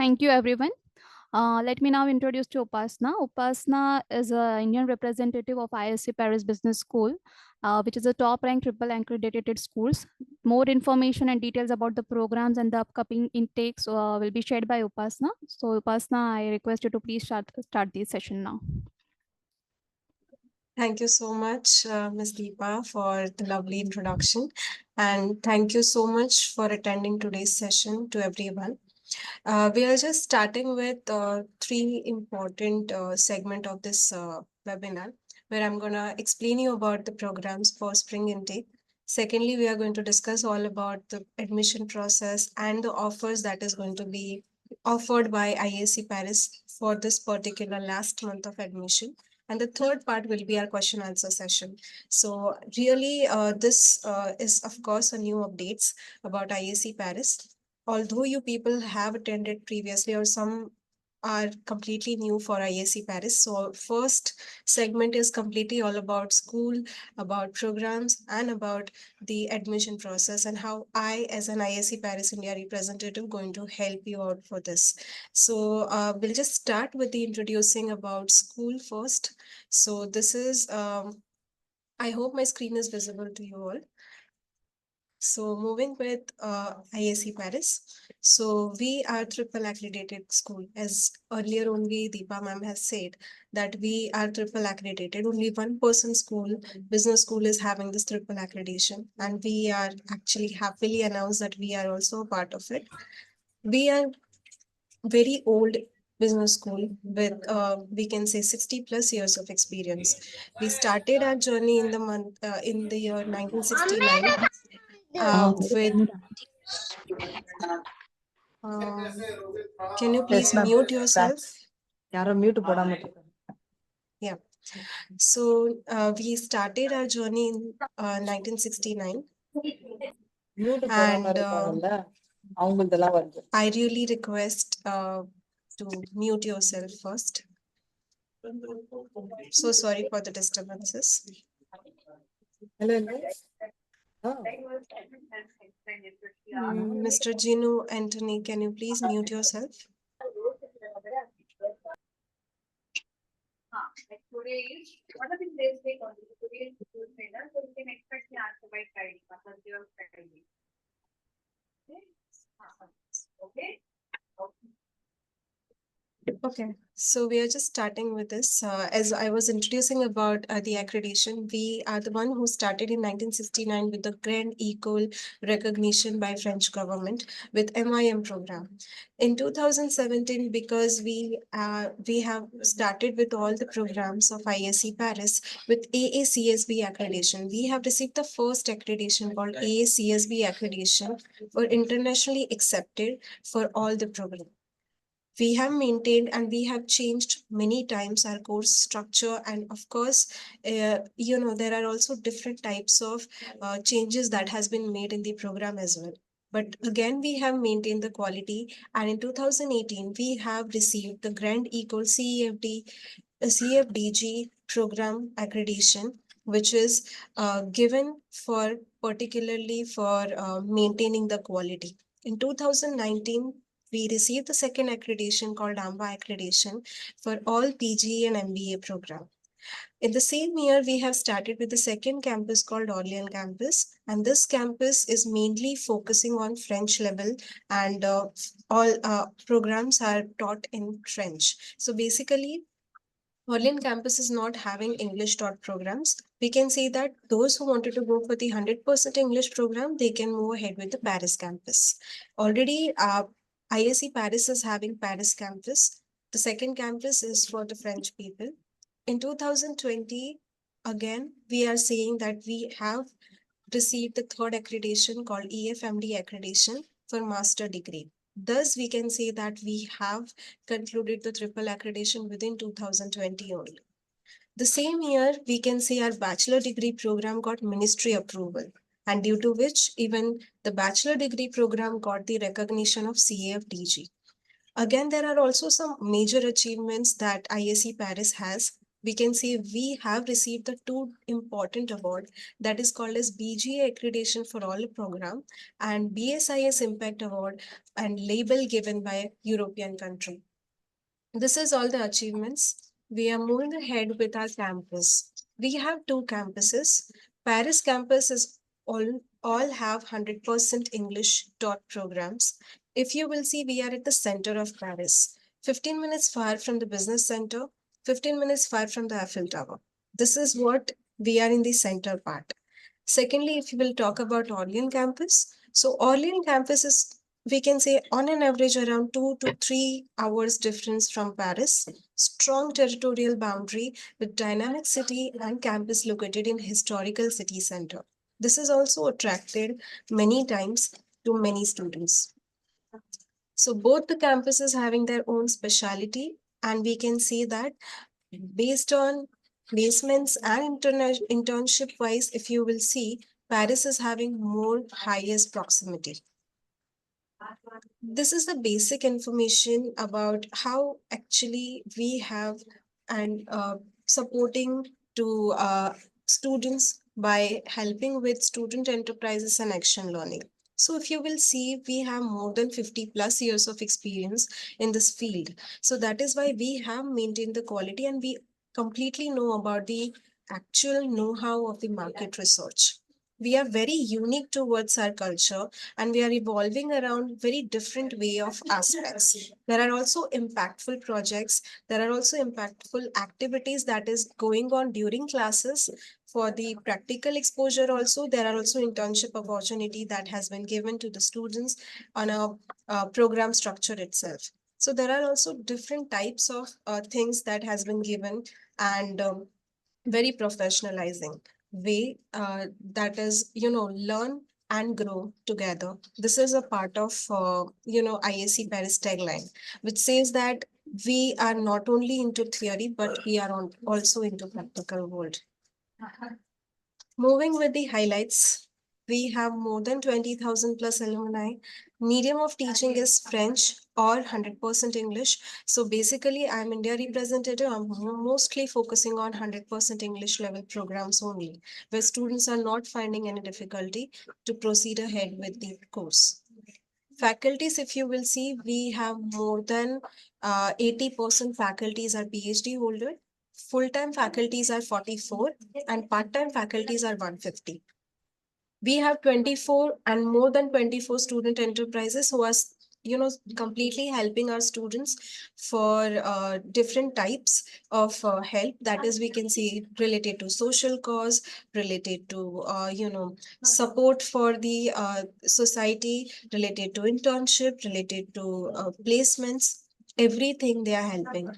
Thank you, everyone. Let me now introduce to Upasna. Upasna is an Indian representative of ISC Paris Business School, which is a top-ranked triple accredited schools. More information and details about the programs and the upcoming intakes will be shared by Upasna. So, Upasna, I request you to please start this session now. Thank you so much, Ms. Deepa, for the lovely introduction. And thank you so much for attending today's session to everyone. We are just starting with three important segment of this webinar, where I'm going to explain you about the programs for spring intake. Secondly, we are going to discuss all about the admission process and the offers that is going to be offered by ISC Paris for this particular last month of admission. And the third part will be our question answer session. So really, this is of course a new updates about ISC Paris. Although you people have attended previously or some are completely new for ISC Paris. So first segment is completely all about school, about programs, and about the admission process and how I, as an ISC Paris India representative, going to help you out for this. So we'll just start with the introducing about school first. So this is, I hope my screen is visible to you all. So moving with ISC Paris. So we are triple accredited school. As earlier only Deepa ma'am has said that we are triple accredited. Only one person school, business school is having this triple accreditation. And we are actually happily announced that we are also a part of it. We are very old business school with we can say 60 plus years of experience. We started our journey in the month in the year 1969 with can you please mute yourself? Yeah. So we started our journey in 1969. And I really request to mute yourself first. So sorry for the disturbances. Mr. Ginu Anthony, can you please mute yourself? Like today is what are the days they call it? Today is trainer, so you can expect the answer by Friday, Thursday or Friday. Okay. Okay, so we are just starting with this. As I was introducing about the accreditation, we are the one who started in 1969 with the Grand Equal recognition by French government with MIM program. In 2017, because we have started with all the programs of ISC Paris with AACSB accreditation. We have received the first accreditation called AACSB accreditation for internationally accepted for all the programs. We have maintained and we have changed many times our course structure, and of course there are also different types of changes that has been made in the program as well, but again we have maintained the quality. And in 2018 we have received the Grand Equal CFDG program accreditation, which is given for particularly for maintaining the quality. In 2019 we received the second accreditation called AMBA accreditation for all PG and MBA program. In the same year, we have started with the second campus called Orleans campus, and this campus is mainly focusing on French level, and all programs are taught in French. So basically, Orleans campus is not having English taught programs. We can say that those who wanted to go for the 100% English program, they can move ahead with the Paris campus. Already, ISC Paris is having Paris campus. The second campus is for the French people. In 2020, again, we are saying that we have received the third accreditation called EFMD accreditation for master degree. Thus, we can say that we have concluded the triple accreditation within 2020 only. The same year, we can say our bachelor degree program got ministry approval, and due to which even the bachelor degree program got the recognition of CAFDG. Again, there are also some major achievements that ISC Paris has. we can say we have received the two important award that is called as BGA accreditation for all program and BSIS impact award and label given by European country. This is all the achievements. We are moving ahead with our campus. We have two campuses. Paris campus is all have 100% English taught programs. If you will see, we are at the center of Paris, 15 minutes far from the business center, 15 minutes far from the Eiffel Tower. This is what we are in the center part. Secondly, if you will talk about Orleans campus, so Orleans campus is, we can say, on an average around 2 to 3 hours difference from Paris. Strong territorial boundary with dynamic city and campus located in historical city center. This has also attracted many times to many students. So both the campuses having their own speciality, and we can see that based on placements and internship wise, if you will see, Paris is having more highest proximity. This is the basic information about how actually we have and supporting to students by helping with student enterprises and action learning. So if you will see, we have more than 50 plus years of experience in this field. So that is why we have maintained the quality and we completely know about the actual know-how of the market research. We are very unique towards our culture and we are evolving around very different way of aspects. There are also impactful projects. There are also impactful activities that is going on during classes. For the practical exposure also, there are also internship opportunity that has been given to the students on a program structure itself. So there are also different types of things that has been given and very professionalizing way that is, learn and grow together. This is a part of, ISC Paris tagline, which says that we are not only into theory, but we are also into practical world. Moving with the highlights, we have more than 20,000 plus alumni. Medium of teaching is French or 100% English. So basically, I'm India representative. I'm mostly focusing on 100% English level programs only, where students are not finding any difficulty to proceed ahead with the course. Faculties, if you will see, we have more than 80% faculties are PhD holder. Full-time faculties are 44 and part-time faculties are 150. We have 24 and more than 24 student enterprises who are completely helping our students for different types of help, that is we can see related to social cause, related to support for the society, related to internship, related to placements, everything they are helping.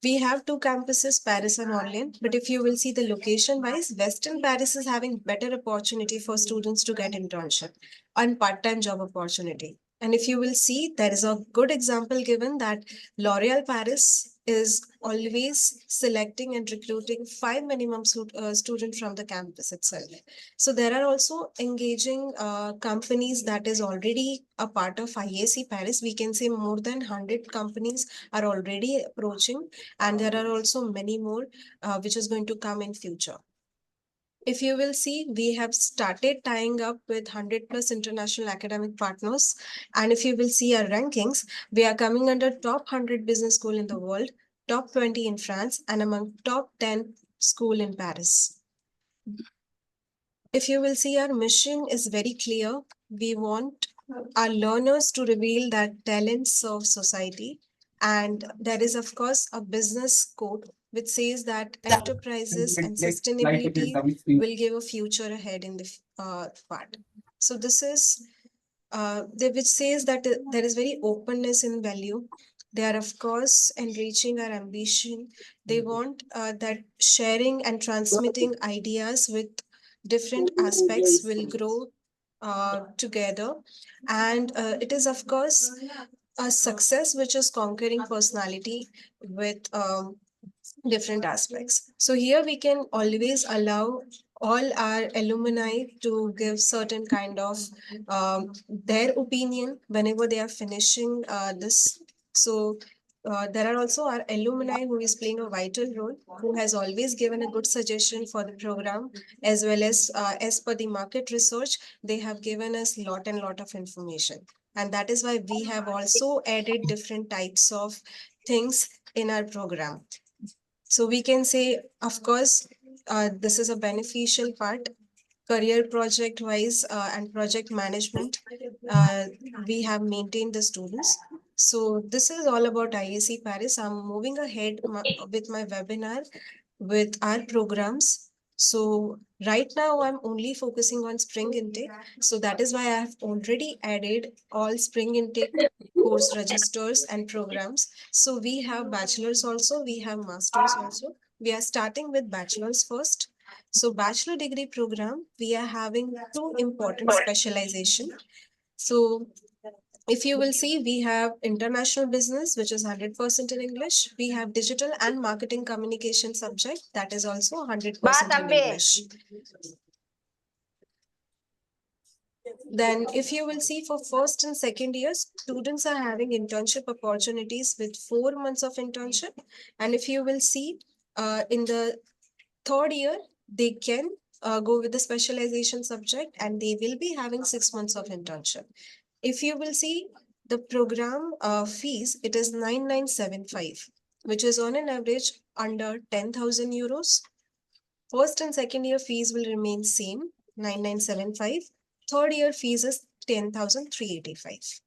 We have two campuses, Paris and Orleans, but if you will see the location wise, Western Paris is having better opportunity for students to get internship and part-time job opportunity. And if you will see, there is a good example given that L'Oreal Paris is always selecting and recruiting 5 minimum student from the campus itself. So there are also engaging companies that is already a part of IAC Paris. We can say more than 100 companies are already approaching, and there are also many more which is going to come in future. If you will see, we have started tying up with 100 plus international academic partners. And if you will see our rankings, we are coming under top 100 business school in the world, top 20 in France, and among top 10 school in Paris. If you will see, our mission is very clear. We want our learners to reveal that talents of society. And there is, of course, a business code which says that enterprises and sustainability will give a future ahead in the part. So this is which says that there is very openness in value. They are, of course, enriching our ambition. They want that sharing and transmitting ideas with different aspects will grow together. And it is, of course, a success which is conquering personality with different aspects. So here we can always allow all our alumni to give certain kind of their opinion whenever they are finishing this. So there are also our alumni who is playing a vital role, who has always given a good suggestion for the program, as per the market research, they have given us lot and lot of information. And that is why we have also added different types of things in our program. So we can say, of course, this is a beneficial part. Career project wise and project management, uh, we have maintained the students. So this is all about ISC Paris. I'm moving ahead with my webinar with our programs. So right now I'm only focusing on spring intake. So that is why I have already added all spring intake course registers and programs. So we have bachelors also, we have masters also. We are starting with bachelors first. So bachelor degree program, we are having two important specialization. So if you will see, we have international business, which is 100% in English. We have digital and marketing communication subject, that is also 100% in English. Then if you will see, for first and second years, students are having internship opportunities with 4 months of internship. And if you will see, in the third year, they can go with the specialization subject and they will be having 6 months of internship. If you will see the program fees, it is 9975, which is on an average under 10,000 euros. First and second year fees will remain same, 9975. Third year fees is 10,385.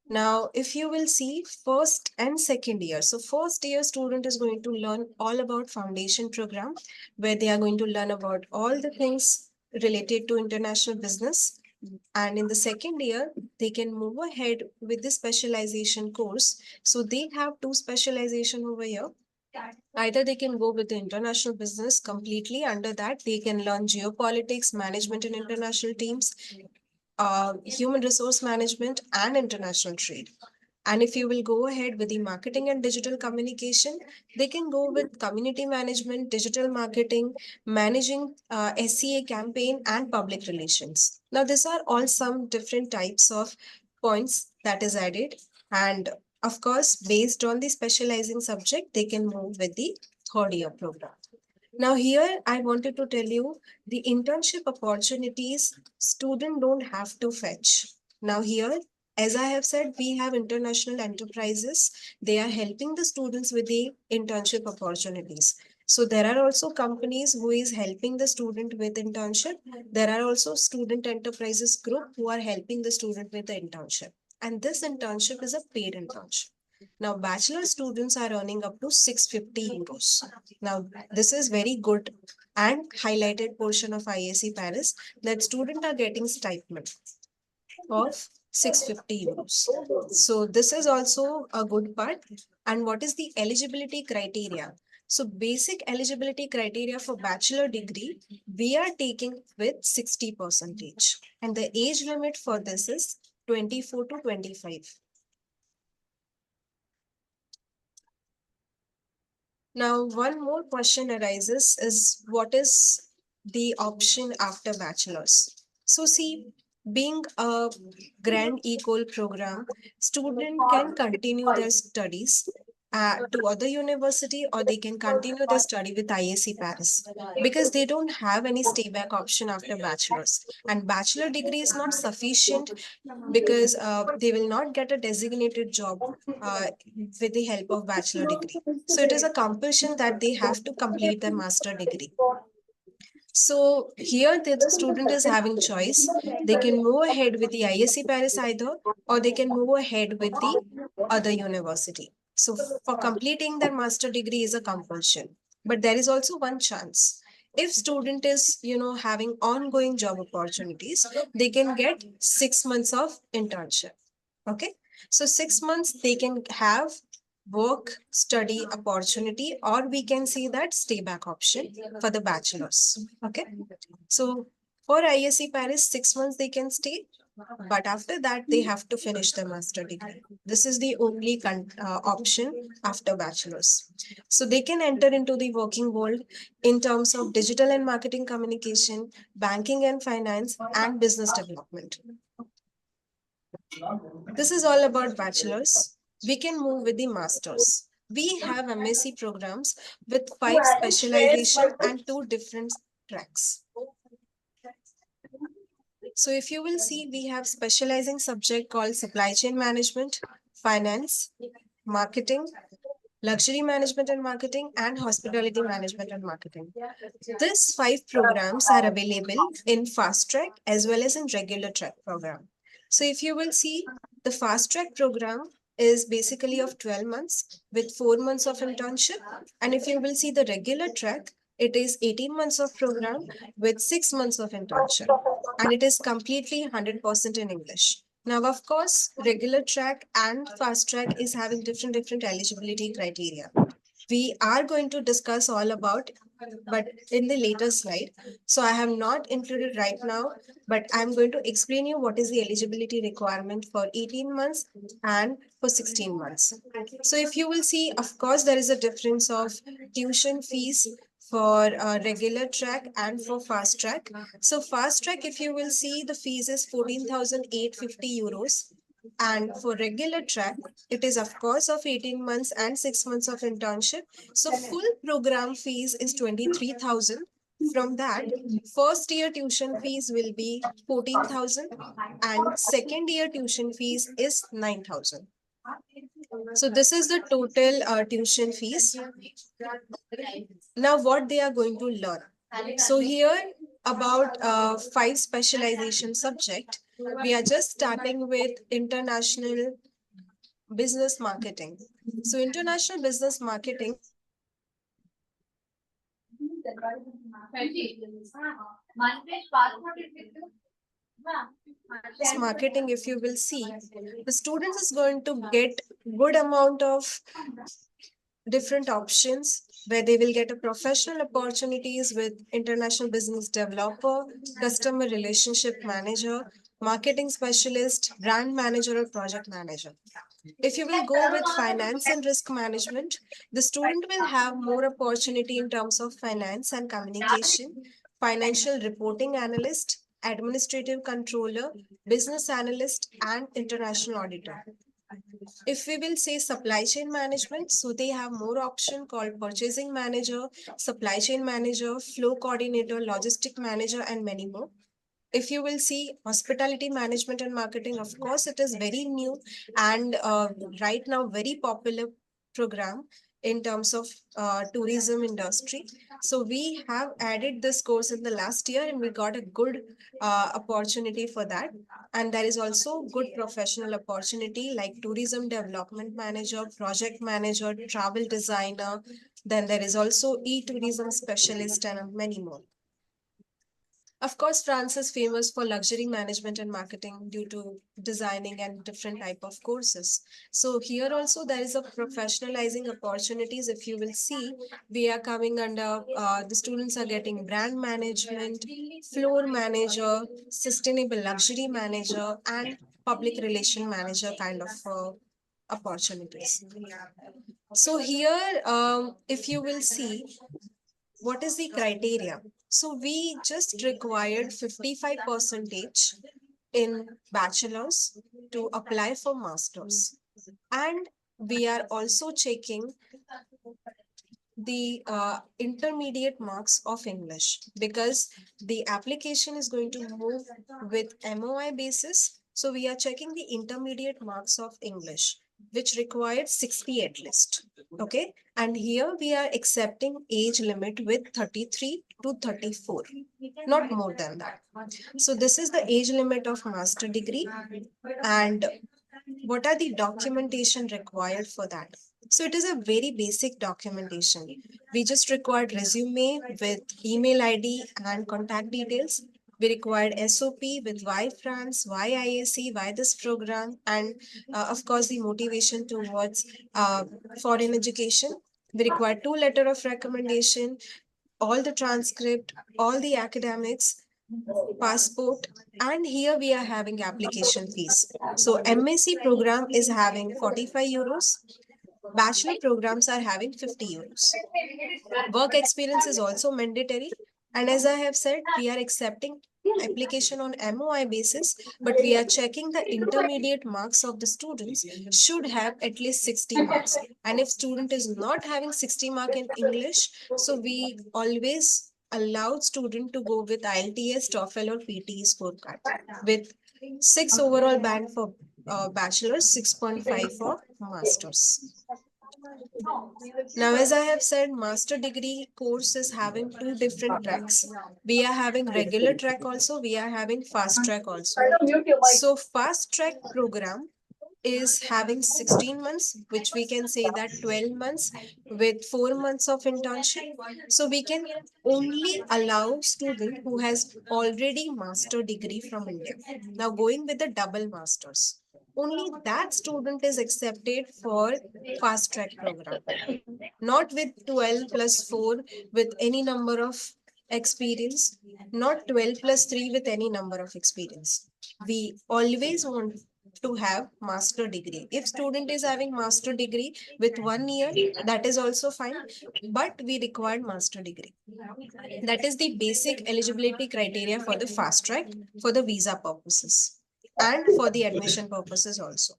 Now, if you will see first and second year, so first year student is going to learn all about foundation program, where they are going to learn about all the things related to international business. And in the second year, they can move ahead with the specialization course. So they have two specialization over here. Either they can go with the international business completely. Under that, they can learn geopolitics, management in international teams, human resource management, and international trade. And if you will go ahead with the marketing and digital communication, they can go with community management, digital marketing, managing SCA campaign, and public relations. Now, these are all some different types of points that is added. And of course, based on the specializing subject, they can move with the third year program. Now here I wanted to tell you the internship opportunities student don't have to fetch. Now here, as I have said, we have international enterprises. They are helping the students with the internship opportunities. So there are also companies who is helping the student with internship. There are also student enterprises group who are helping the student with the internship. And this internship is a paid internship. Now, bachelor students are earning up to 650 euros. Now, this is very good and highlighted portion of ISC Paris, that students are getting stipend of 650 euros. So this is also a good part. And what is the eligibility criteria? So basic eligibility criteria for bachelor degree, we are taking with 60%. And the age limit for this is 24 to 25. Now, one more question arises is, what is the option after bachelor's? So see, being a grand equal program, student can continue their studies to other university, or they can continue their study with ISC Paris, because they don't have any stay back option after bachelor's. And bachelor degree is not sufficient, because they will not get a designated job with the help of bachelor degree. So it is a compulsion that they have to complete their master degree. So here the student is having choice. They can move ahead with the ISC Paris either, or they can move ahead with the other university. So for completing their master degree is a compulsion. But there is also one chance. If student is, having ongoing job opportunities, they can get 6 months of internship. Okay. So 6 months they can have work study opportunity, or we can see that stay back option for the bachelors. Okay. So for ISC Paris, 6 months they can stay, but after that they have to finish the master degree. This is the only option after bachelors. So they can enter into the working world in terms of digital and marketing communication, banking and finance, and business development. This is all about bachelors. we can move with the masters. We have MSc programs with 5 specialization and 2 different tracks. So if you will see, we have specializing subject called supply chain management, finance, marketing, luxury management and marketing, and hospitality management and marketing. These 5 programs are available in fast track as well as in regular track program. So if you will see, the fast track program is basically of 12 months with 4 months of internship. And if you will see the regular track, it is 18 months of program with 6 months of internship. And it is completely 100% in English. Now, of course, regular track and fast track is having different eligibility criteria. We are going to discuss all about, but in the later slide. So I have not included right now, but I'm going to explain you what is the eligibility requirement for 18 months and for 16 months. So if you will see, of course, there is a difference of tuition fees for regular track and for fast track. So fast track, if you will see, the fees is 14,850 euros. And for regular track, it is of course of 18 months and 6 months of internship. So full program fees is 23,000. From that, first year tuition fees will be 14,000 and second year tuition fees is 9,000. So this is the total tuition fees. Now what they are going to learn. So here about 5 specialization subject, we are just starting with international business marketing. So international business marketing marketing, if you will see, the students is going to get good amount of different options where they will get a professional opportunities with international business developer, customer relationship manager, marketing specialist, brand manager, or project manager. If you will go with finance and risk management, the student will have more opportunity in terms of finance and communication, financial reporting analyst, administrative controller, business analyst, and international auditor. If we will say supply chain management, so they have more option called purchasing manager, supply chain manager, flow coordinator, logistic manager, and many more. If you will see hospitality management and marketing, of course, it is very new and right now very popular program in terms of tourism industry. So we have added this course in the last year and we got a good opportunity for that. And there is also good professional opportunity like tourism development manager, project manager, travel designer. Then there is also e-tourism specialist and many more. Of course, France is famous for luxury management and marketing due to designing and different type of courses. So here also there is a professionalizing opportunities. If you will see, we are coming under, the students are getting brand management, floor manager, sustainable luxury manager, and public relation manager kind of opportunities. So here, if you will see, what is the criteria? So we just required 55 percentage in bachelor's to apply for masters. And we are also checking the intermediate marks of English because the application is going to move with MOI basis. So we are checking the intermediate marks of English, which required 60 at least. Okay. And here we are accepting age limit with 33 to 34, not more than that. So this is the age limit of master degree. And what are the documentation required for that? So it is a very basic documentation. We just required resume with email ID and contact details. We required SOP with why France, why ISC, why this program, and of course the motivation towards foreign education. We required 2 letter of recommendation, all the transcript, all the academics, passport, and here we are having application fees. So MSc program is having 45 euros. Bachelor programs are having 50 euros. Work experience is also mandatory. And as I have said, we are accepting application on MOI basis, but we are checking the intermediate marks of the students should have at least 60 marks. And if student is not having 60 mark in English, so we always allowed student to go with IELTS, TOEFL or PTE scorecard with 6 overall band for bachelor's, 6.5 for masters. Now, as I have said, master degree course is having two different tracks. We are having regular track also, we are having fast track also. So fast track program is having 16 months, which we can say that 12 months with 4 months of internship. So we can only allow student who has already master degree from India. Now going with the double masters. Only that student is accepted for fast track program, not with 12 plus 4 with any number of experience, not 12 plus 3 with any number of experience. We always want to have master degree. If student is having master degree with 1 year, that is also fine, but we require master degree. That is the basic eligibility criteria for the fast track for the visa purposes and for the admission purposes also.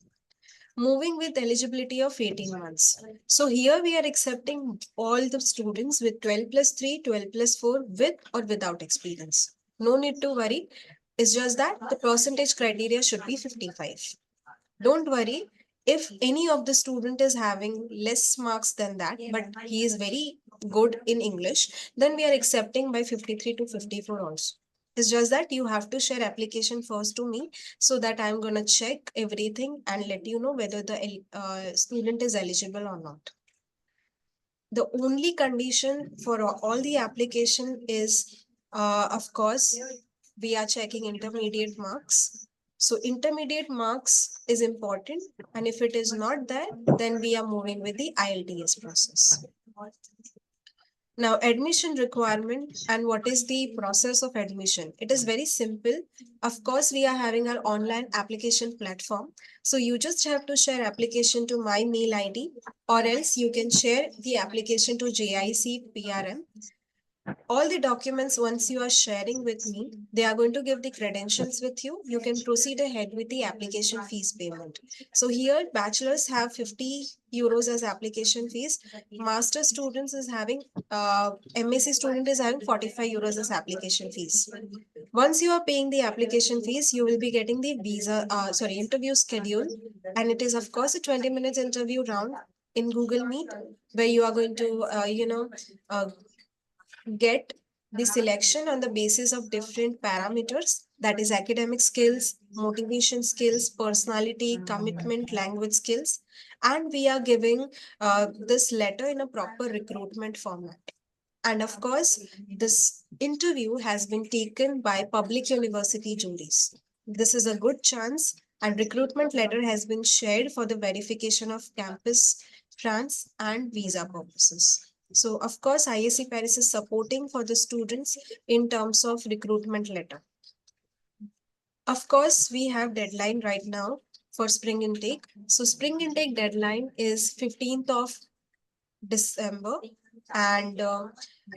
Moving with eligibility of 18 months. So here we are accepting all the students with 12 plus 3, 12 plus 4 with or without experience. No need to worry. It's just that the percentage criteria should be 55. Don't worry if any of the student is having less marks than that, but he is very good in English, then we are accepting by 53 to 54 also. It's just that you have to share application first to me so that I'm going to check everything and let you know whether the student is eligible or not. The only condition for all the application is, of course, we are checking intermediate marks. So intermediate marks is important. And if it is not there, then we are moving with the IELTS process. Now, admission requirement and what is the process of admission? It is very simple. Of course, we are having our online application platform. So you just have to share application to my mail ID, or else you can share the application to JIC PRM. All the documents, once you are sharing with me, they are going to give the credentials with you. You can proceed ahead with the application fees payment. So here bachelors have 50 euros as application fees. Master students is having MSc student is having 45 euros as application fees. Once you are paying the application fees, you will be getting the interview schedule. And it is of course a 20 minutes interview round in Google Meet, where you are going to, uh, get the selection on the basis of different parameters, that is academic skills, motivation skills, personality, commitment, language skills. And we are giving this letter in a proper recruitment format. And of course, this interview has been taken by public university juries. This is a good chance, and recruitment letter has been shared for the verification of campus, France, and visa purposes. So, of course, ISC Paris is supporting for the students in terms of recruitment letter. Of course, we have deadline right now for spring intake. So, spring intake deadline is 15th of December, and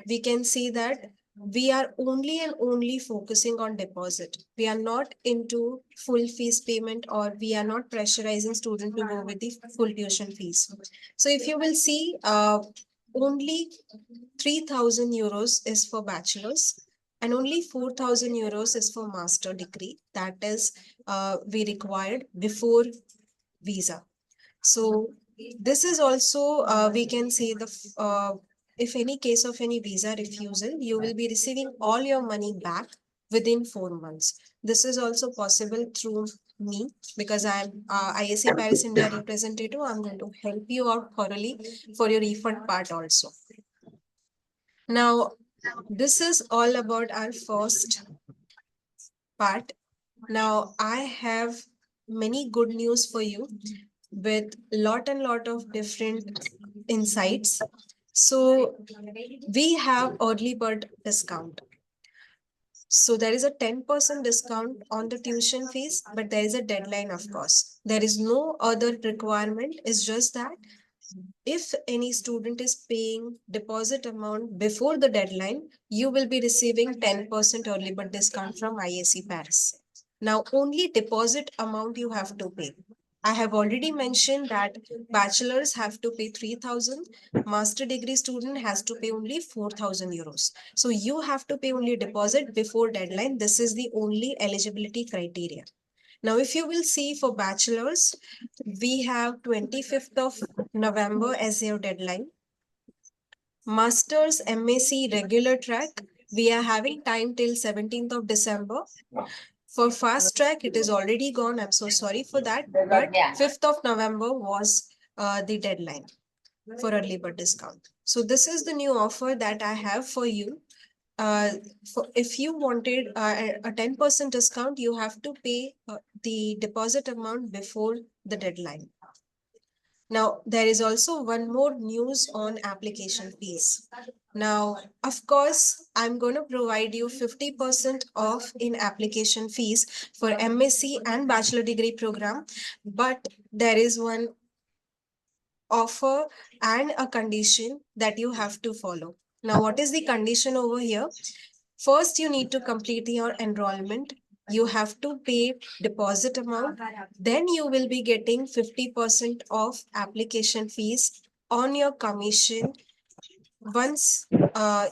we can see that we are only and only focusing on deposit. We are not into full fees payment, or we are not pressurizing student to go with the full tuition fees. So if you will see, only 3,000 euros is for bachelor's and only 4,000 euros is for master degree. That is we required before visa. So this is also, we can say if any case of any visa refusal, you will be receiving all your money back within 4 months. This is also possible through me, because I'm ISC Paris India representative. I'm going to help you out thoroughly for your refund part also. Now, this is all about our first part. Now, I have many good news for you with lot and lot of different insights. So we have early bird discount. So there is a 10% discount on the tuition fees, but there is a deadline, of course. There is no other requirement. It's just that If any student is paying deposit amount before the deadline, you will be receiving 10% early bird discount from ISC Paris. Now, only deposit amount you have to pay. I have already mentioned that bachelors have to pay 3,000, master degree student has to pay only 4,000 euros. So you have to pay only deposit before deadline. This is the only eligibility criteria. Now, if you will see for bachelors, we have 25th of November as your deadline. Masters MAC regular track, we are having time till 17th of December. For fast track, it is already gone. I'm so sorry for that. But 5th of November was the deadline for early bird discount. So this is the new offer that I have for you. If you wanted a 10% discount, you have to pay the deposit amount before the deadline. Now, there is also one more news on application fees. Now, of course, I'm going to provide you 50% off in application fees for MSc and bachelor degree program, but there is one offer and a condition that you have to follow. Now, what is the condition over here? First, you need to complete your enrollment. You have to pay deposit amount. Then you will be getting 50% of application fees on your commission once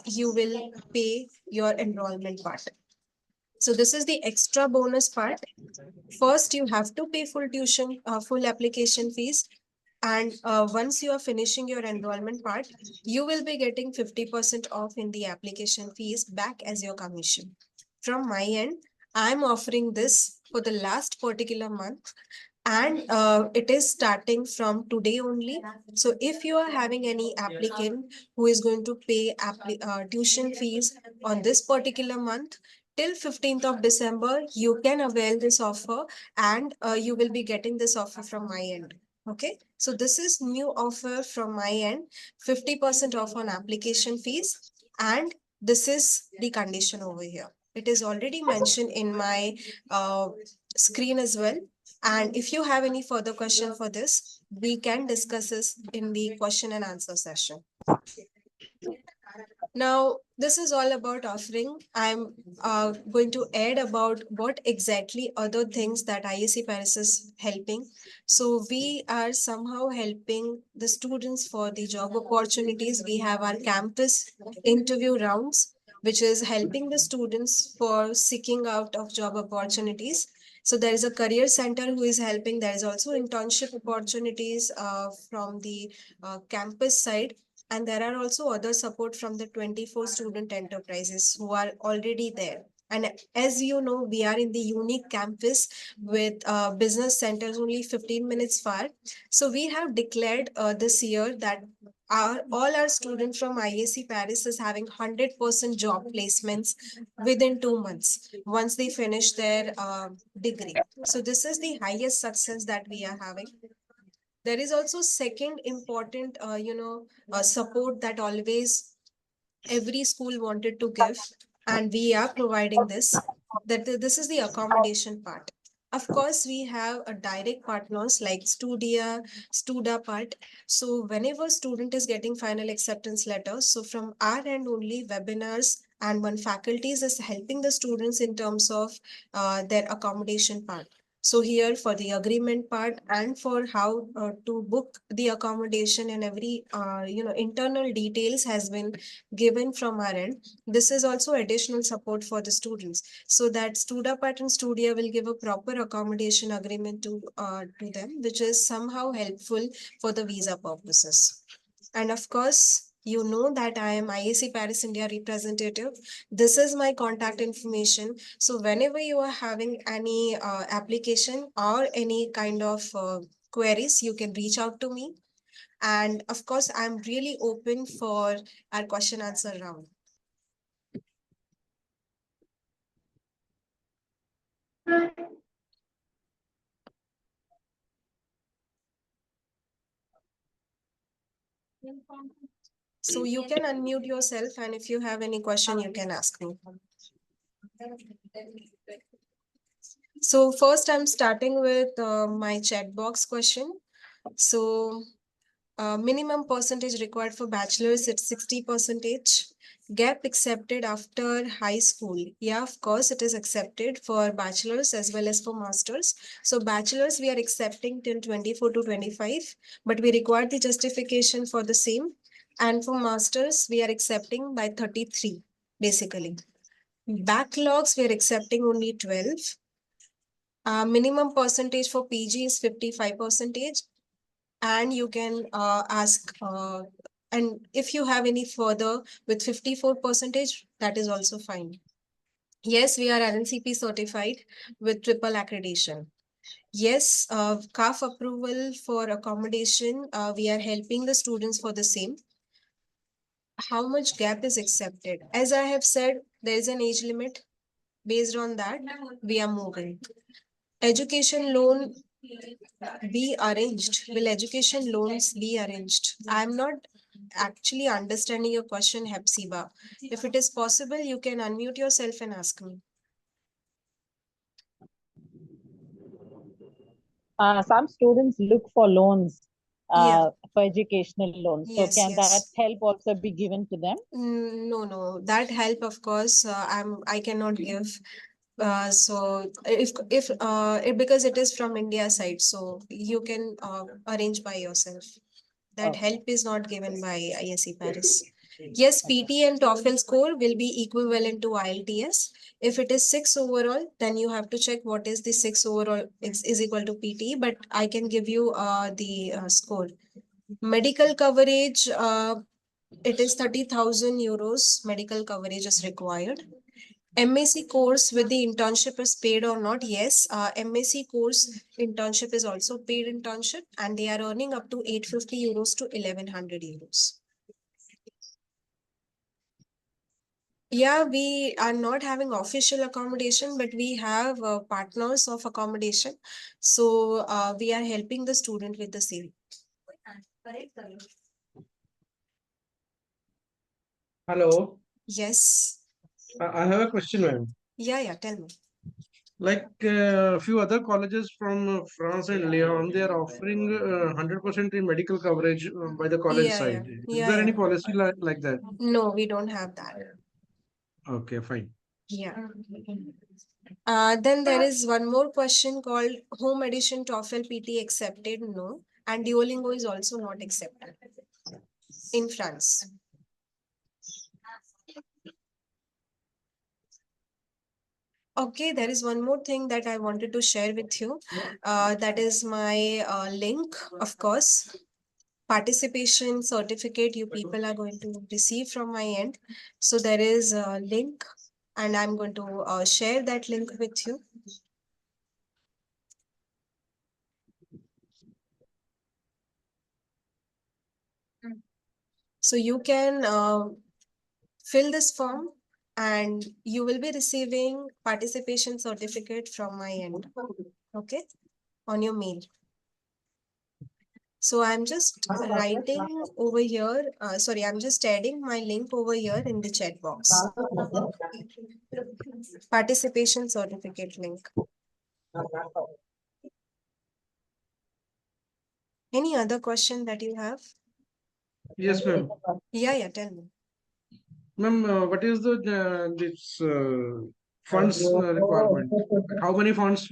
you will pay your enrollment part. So this is the extra bonus part. First, you have to pay full tuition, full application fees. And once you are finishing your enrollment part, you will be getting 50% off in the application fees back as your commission. From my end, I'm offering this for the last particular month, and it is starting from today only. So if you are having any applicant who is going to pay tuition fees on this particular month, till 15th of December, you can avail this offer, and you will be getting this offer from my end. Okay, so this is new offer from my end, 50% off on application fees, and this is the condition over here. It is already mentioned in my screen as well. And if you have any further question for this, we can discuss this in the question and answer session. Now, this is all about offering. I'm going to add about what exactly other things that ISC Paris is helping. So we are somehow helping the students for the job opportunities. We have our campus interview rounds, which is helping the students for seeking out of job opportunities. So there is a career center who is helping. There is also internship opportunities from the campus side, and there are also other support from the 24 student enterprises who are already there. And as you know, we are in the unique campus with business centers only 15 minutes far. So we have declared this year that all our students from ISC Paris is having 100% job placements within 2 months once they finish their degree. So this is the highest success that we are having. There is also second important support that always every school wanted to give, and we are providing this. This is the accommodation part. Of course, we have a direct partners like Studa part. So whenever student is getting final acceptance letters, so from our end only webinars and one faculties is helping the students in terms of their accommodation part. So here for the agreement part and for how to book the accommodation and every internal details has been given from our end. This is also additional support for the students, so that Studa Pattern Studio will give a proper accommodation agreement to them, which is somehow helpful for the visa purposes. And of course, you know that I am ISC Paris India representative. This is my contact information. So whenever you are having any application or any kind of queries, you can reach out to me. And of course, I'm really open for our question answer round. So you can unmute yourself, and if you have any question, you can ask me. So first, I'm starting with my chat box question. So Minimum percentage required for bachelor's, it's 60%. Gap accepted after high school. Yeah, of course, it is accepted for bachelor's as well as for master's. So bachelor's we are accepting till 24 to 25, but we require the justification for the same. And for master's, we are accepting by 33, basically. Backlogs, we are accepting only 12. Minimum percentage for PG is 55%. And you can ask, and if you have any further with 54%, that is also fine. Yes, we are NCP certified with triple accreditation. Yes, CAF approval for accommodation, we are helping the students for the same. How much gap is accepted? As I have said, there is an age limit. Based on that, we are moving. Education loan be arranged? Will education loans be arranged? I'm not actually understanding your question, Hepzibah. If it is possible, you can unmute yourself and ask me. Some students look for loans Yeah. for educational loans. So Yes, can that yes. help also be given to them? No. That help, of course, I cannot give. So because it is from India side, so you can arrange by yourself. That help is not given by ISC Paris. Yes, PT and TOEFL score will be equivalent to IELTS. If it is 6 overall, then you have to check what is the 6 overall is equal to PT, but I can give you the score. Medical coverage, it is 30,000 euros. Medical coverage is required. MAC course with the internship is paid or not? Yes, MAC course internship is also paid internship, and they are earning up to 850 euros to 1100 euros. Yeah, we are not having official accommodation, but we have partners of accommodation. So we are helping the student with the same. Hello, Yes. I have a question, ma'am. Yeah, tell me. Like a few other colleges from France and Lyon, they are offering 100% in medical coverage by the college side. Is there any policy like that? No, we don't have that. Okay, fine. Yeah. Then there is one more question called home edition TOEFL PT accepted? No. And Duolingo is also not accepted in France. Okay, there is one more thing that I wanted to share with you. That is my link, of course. Participation certificate you people are going to receive from my end. So there is a link, and I'm going to share that link with you. So you can fill this form and you will be receiving participation certificate from my end. Okay, on your mail. So I'm just writing over here. Sorry, I'm just adding my link over here in the chat box. Participation certificate link. Any other question that you have? Yes, ma'am. Yeah, tell me. Ma'am, what is the this funds requirement? Like how many funds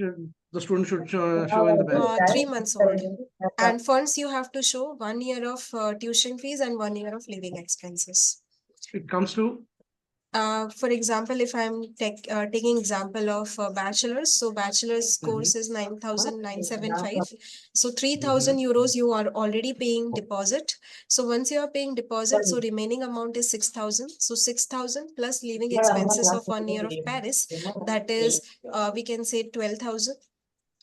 the student should show in the bank? 3 months old. And funds you have to show 1 year of tuition fees and 1 year of living expenses. It comes to For example, if I'm taking example of bachelor's, so bachelor's course is 9,975. So 3,000 euros you are already paying deposit. So once you are paying deposit, so remaining amount is 6,000. So 6,000 plus living expenses of 1 year of Paris, that is, we can say 12,000.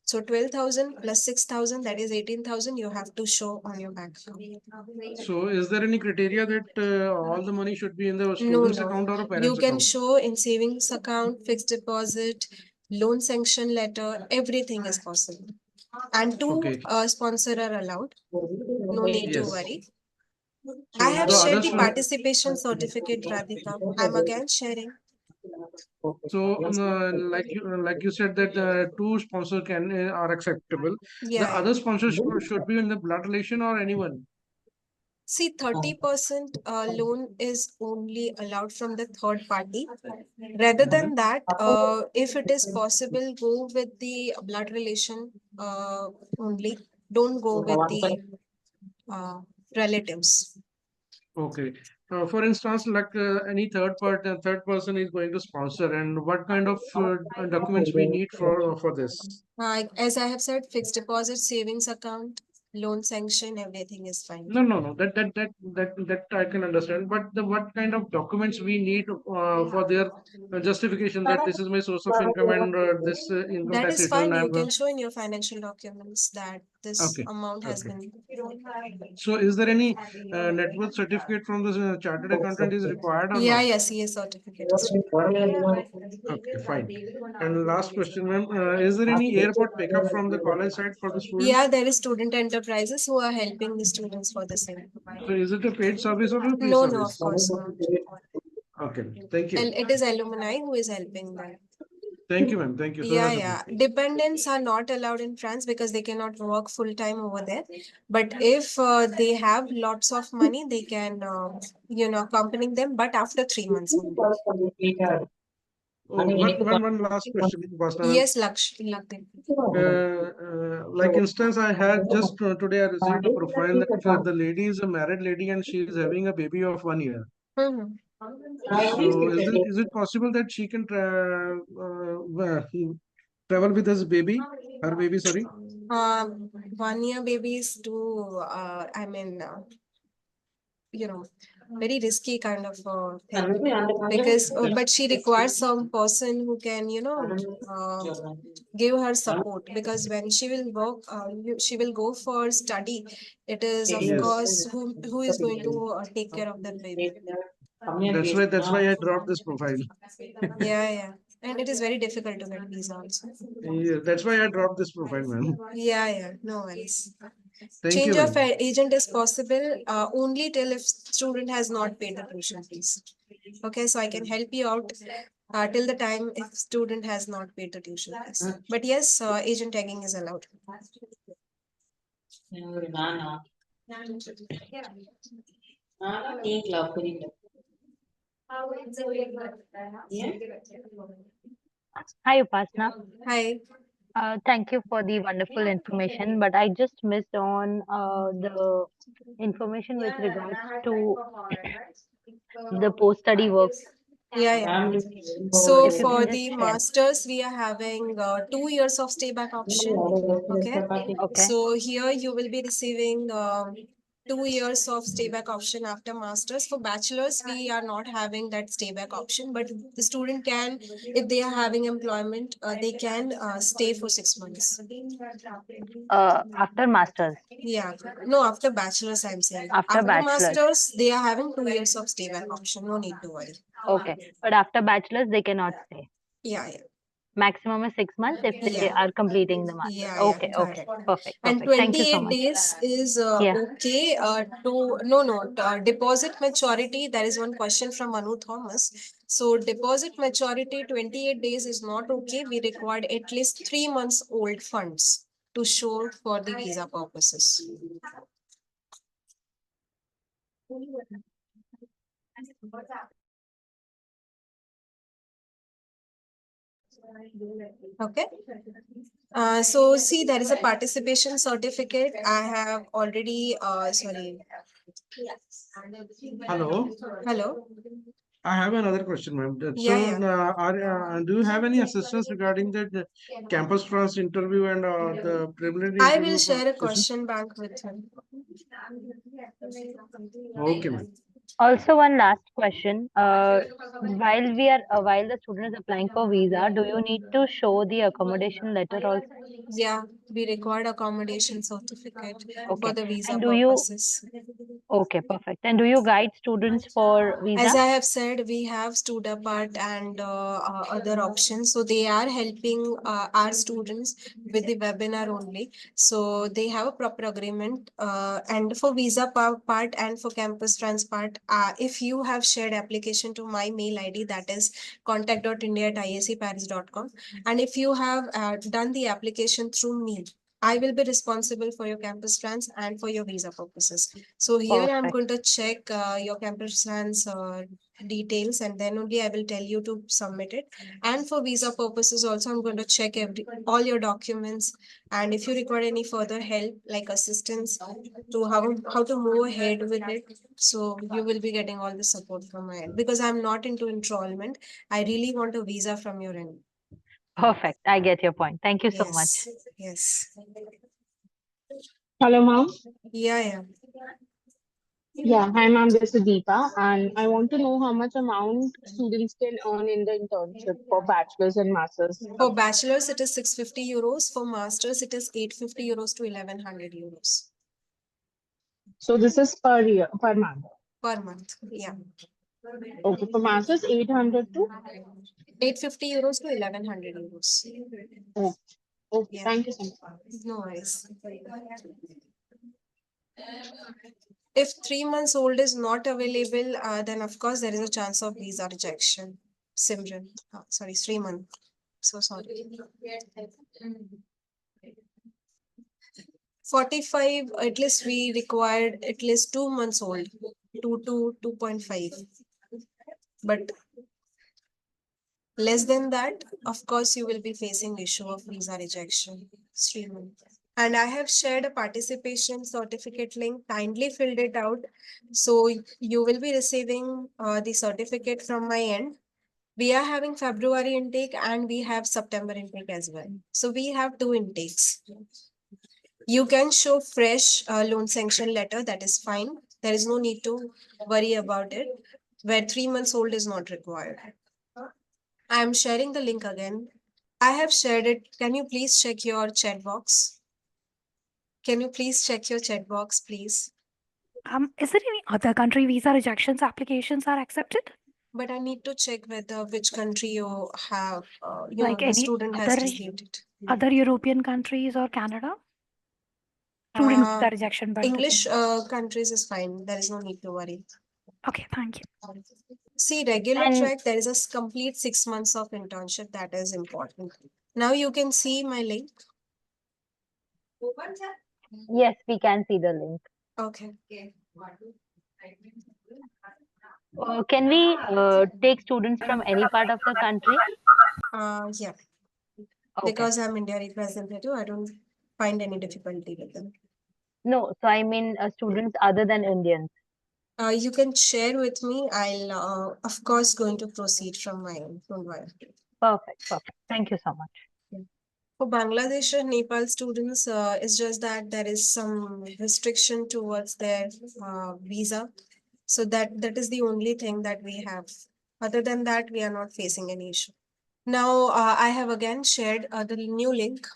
So 12,000 plus 6,000, that is 18,000 you have to show on your bank account. So is there any criteria that all the money should be in the No, student's account or a you parent's can account? show in savings account, fixed deposit, loan sanction letter, everything is possible. And two Okay. sponsor are allowed. No need to Yes. worry. So I have the other shared the sponsor. participation certificate, Radhika. I'm again sharing. So, like you said that two sponsors can are acceptable. The Yeah. other sponsors should be in the blood relation or anyone. See, 30% loan is only allowed from the third party. Rather than that, if it is possible, go with the blood relation only. Don't go with the relatives. Okay. For instance, like any third person is going to sponsor, and what kind of documents we need for this? As I have said, fixed deposit, savings account, loan sanction, everything is fine. No. That I can understand. But what kind of documents we need for their justification that this is my source of income and this income That tax is return fine. I You have. can show in your financial documents that this Okay. amount has Okay. been. So, is there any net worth certificate from the chartered accountant is required or Yeah, not? yeah, CA certificate is Okay, fine. And last question, ma'am, is there any airport pickup from the college side for the Yeah, students? there is student enterprises who are helping the students for the same. So, is it a paid service or a free No, no, of service? course not. Okay, thank you. And it is alumni who is helping them. Thank you, ma'am. Thank you so Yeah, much. yeah. Dependents are not allowed in France because they cannot work full time over there. But if they have lots of money, they can, accompany them, but after 3 months only. Oh, one last question, Basna ma'am. Yes, Lakshmi. Like instance, I had just today I received a profile that the lady is a married lady and she is having a baby of 1 year. Mhm. So is it possible that she can travel with his baby, her baby, sorry? 1 year babies do, you know, very risky kind of thing because, Yes. but she requires some person who can, give her support because when she will work, she will go for study. It is of Yes. course who is going to take care of that baby. That's why I dropped this profile. Yeah, yeah. And it is very difficult to get visa also. Yeah, that's why I dropped this profile, ma'am. Yeah, yeah, no worries. Thank you, Change of ma'am. agent is possible only till if student has not paid the tuition fees. Okay, so I can help you out till the time if student has not paid the tuition fees. But yes, agent tagging is allowed. Hi, Upasna. Hi. Thank you for the wonderful information, but I just missed on the information with regards to the post-study work. Yeah, yeah. So If you for can just the share. masters, we are having 2 years of stay back option. Okay. Okay. So here you will be receiving 2 years of stay back option after masters. For bachelors, we are not having that stay back option, but the student can, if they are having employment, they can stay for 6 months. After masters, Yeah, no, after bachelor's, I'm saying. after After bachelor's. masters, they are having 2 years of stay back option. No need to worry. Okay, but after bachelor's, they cannot stay. Yeah, yeah. Maximum is 6 months if they Yeah. are completing the masters. Yeah, yeah, Okay, okay. correct. Perfect, And perfect. Thank you so 28 much. days is Yeah. okay to no deposit maturity. There is one question from Manu Thomas. So deposit maturity 28 days is not okay. We required at least 3 months old funds to show for the visa purposes. Okay. So see, there is a participation certificate. I have already, sorry. Hello. Hello. I have another question, ma'am. Yeah, yeah. Do you have any assistance regarding the campus France interview and the preliminary I will interview for share a session? question bank with him. Okay, ma'am. Also, one last question. While the student is applying for visa, do you need to show the accommodation letter also? Yeah, we required accommodation certificate for Okay. the visa And purposes. okay, perfect. And do you guide students for As visa? I have said, we have StudApart and other options. So they are helping our students with the webinar only. So they have a proper agreement. And for visa part and for campus trans part, if you have shared application to my mail ID, that is contact.india@iscparis.com. And if you have done the application through me, I will be responsible for your campus plans and for your visa purposes. So here I'm Perfect. going to check your campus plans details, and then only I will tell you to submit it. And for visa purposes also, I'm going to check all your documents, and if you require any further help like assistance to how to move ahead with it, so you will be getting all the support from my end, because I'm not into enrollment. I really want a visa from your end. Perfect. I get your point. Thank you so much. Yes, yes. Hello, ma'am. Yeah. Yeah, hi, ma'am. This is Deepa, and I want to know how much amount students can earn in the internship for bachelor's and master's. For bachelor's, it is 650 euros. For master's, it is 850 euros to 1100 euros So this is per year, per month. per month. Yeah. Okay, for master's, 800 to. 850 euros to 1100 euros. Oh, okay. Yeah. Thank you so much. No worries. If 3 months old is not available, then of course there is a chance of visa rejection. Simran. Sorry, 3 months. So sorry. 45, at least we required at least 2 months old, 2 to 2.5. But less than that, of course, you will be facing issue of visa rejection. 3 months. And I have shared a participation certificate link. Kindly filled it out. So you will be receiving the certificate from my end. We are having February intake and we have September intake as well. So we have 2 intakes. You can show fresh loan sanction letter. That is fine. There is no need to worry about it, where 3 months old is not required. I am sharing the link again. I have shared it. Can you please check your chat box? Can you please check your chat box, please? Is there any other country visa rejections applications are accepted? But I need to check whether which country you have, Like the any student has other received it. other European countries or Canada? Student visa rejection, but English countries is fine. There is no need to worry. okay, thank you. See, regular And track, there is a complete 6 months of internship. That is important. Now you can see my link. yes, we can see the link. Okay. Can we take students from any part of the country? Yeah. Okay. Because I'm India representative, I don't find any difficulty with them. No, so I mean students other than Indians. You can share with me. I'll, of course, going to proceed from my end. Don't worry. Perfect, perfect. Thank you so much. For Bangladesh and Nepal students, it's just that there is some restriction towards their visa. So that is the only thing that we have. Other than that, we are not facing any issue. Now, I have again shared the new link.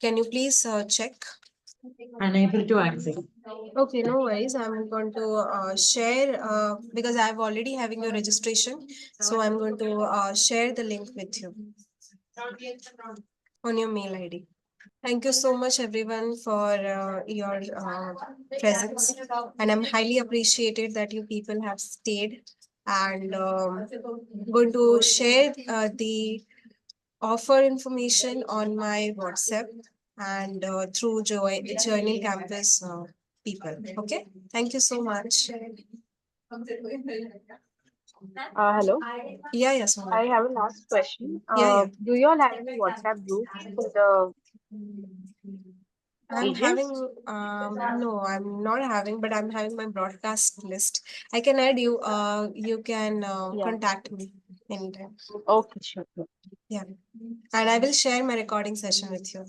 Can you please check? Unable to access. Okay, no worries. I'm going to share because I'm already having your registration. So I'm going to share the link with you on your mail ID. Thank you so much, everyone, for your presence. And I'm highly appreciated that you people have stayed, and going to share the offer information on my WhatsApp and through Journey Campus people. Okay, thank you so much. Hello. Yeah, yes, I have a last question. yeah. Do you all have any WhatsApp group for the I'm having agents? no, I'm not having, but I'm having my broadcast list. I can add you. You can Yeah. contact me anytime. Okay, sure. Yeah, and I will share my recording session with you.